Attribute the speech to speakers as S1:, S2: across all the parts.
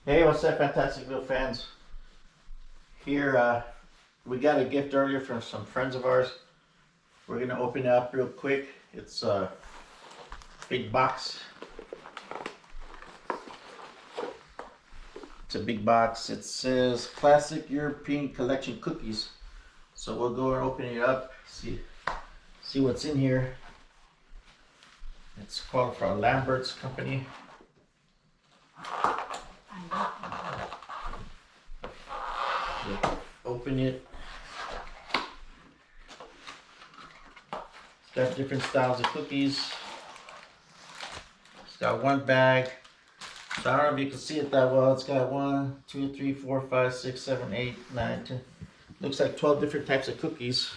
S1: Hey, what's up, Fantasticville fans? Here, we got a gift earlier from some friends of ours. We're gonna open it up real quick. It's a big box. It's a big box. It says Classic European Collection Cookies. So we'll go and open it up, see what's in here. It's called from Lambertz company. Open it. It's got different styles of cookies. It's got one bag. So I don't know if you can see it that well. It's got 1, 2, 3, 4, 5, 6, 7, 8, 9, 10. Looks like 12 different types of cookies.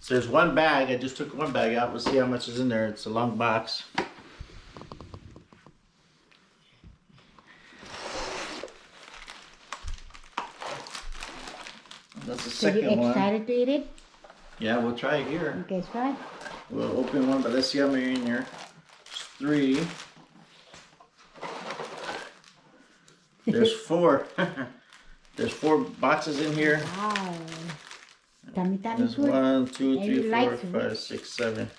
S1: So there's one bag. I just took one bag out. We'll see how much is in there. It's a long box. That's the second one.
S2: So you excited to eat it?
S1: Yeah, we'll try it here.
S2: Okay, try.
S1: We'll open one, but let's see how many are in here. There's 3. There's 4. There's 4 boxes in here.
S2: Wow. Tummy
S1: There's
S2: good.
S1: 1, 2, 3, 4,
S2: like
S1: 5, 6, 7.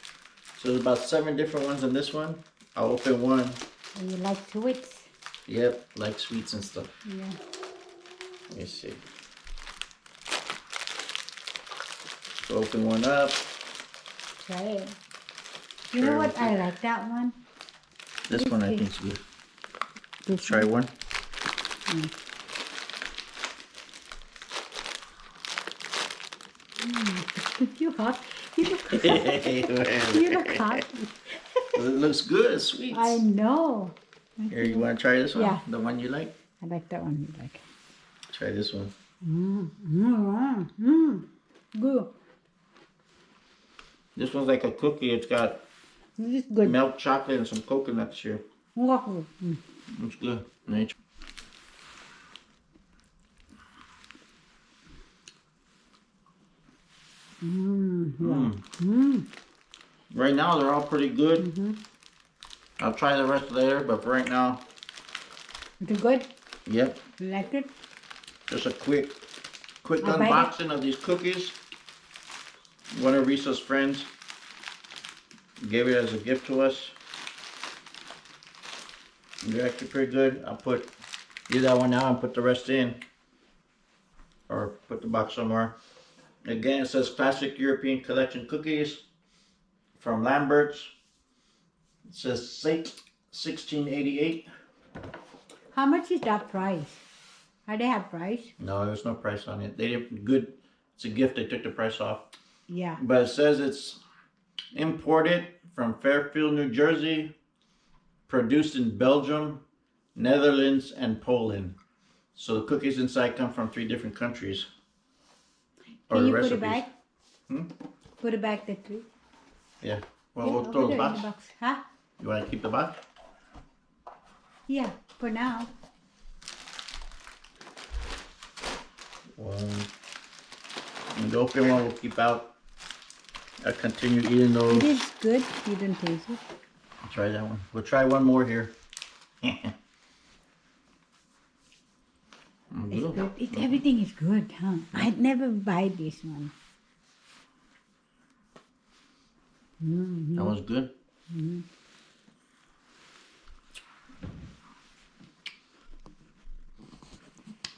S1: So there's about 7 different ones in this one. I'll open one.
S2: And you like sweets?
S1: Yep, like sweets and stuff.
S2: Yeah.
S1: Let me see. So open one up.
S2: Try it. You know what? I like that one.
S1: This one I think is good.
S2: This
S1: Try one.
S2: You hot? You look hot.
S1: It looks good. It's sweet.
S2: I know.
S1: Here, you want to try this one?
S2: Yeah.
S1: The one you like?
S2: I like that one. You like?
S1: Try this one.
S2: Good.
S1: This one's like a cookie. It's got
S2: This is good.
S1: milk chocolate and some coconuts here.
S2: Wow.
S1: It's good. Nice. Right now they're all pretty good. I'll try the rest later, but for right now,
S2: Is it good?
S1: yep.
S2: You like it?
S1: Just a quick
S2: I'll bite it.
S1: unboxing of these cookies. One of Risa's friends gave it as a gift to us. They're actually pretty good. I'll do that one now and put the rest in. Or put the box somewhere. Again, it says Classic European Collection Cookies from Lambertz. It says 1688.
S2: How much is that price? How they have price?
S1: No, there's no price on it. They did good. It's a gift. They took the price off.
S2: Yeah.
S1: But it says it's imported from Fairfield, New Jersey, produced in Belgium, Netherlands, and Poland. So the cookies inside come from 3 different countries.
S2: Can you put it back?
S1: Hmm?
S2: Put it back that too.
S1: Yeah. Well,
S2: Yeah,
S1: we'll
S2: I'll
S1: throw
S2: put
S1: the
S2: it in
S1: box.
S2: the box. Huh?
S1: You want to keep the box?
S2: Yeah, for now.
S1: One. And the open one we'll keep out. I'll continue eating those.
S2: It is good. You don't taste it.
S1: Try that one. We'll try one more here.
S2: It's good. Everything is good, huh? I'd never buy this one.
S1: That was good.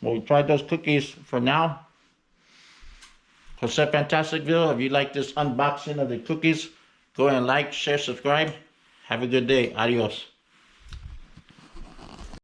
S1: Well, we tried those cookies for now. Jose Fantasticville, if you like this unboxing of the cookies, go and like, share, subscribe. Have a good day. Adios.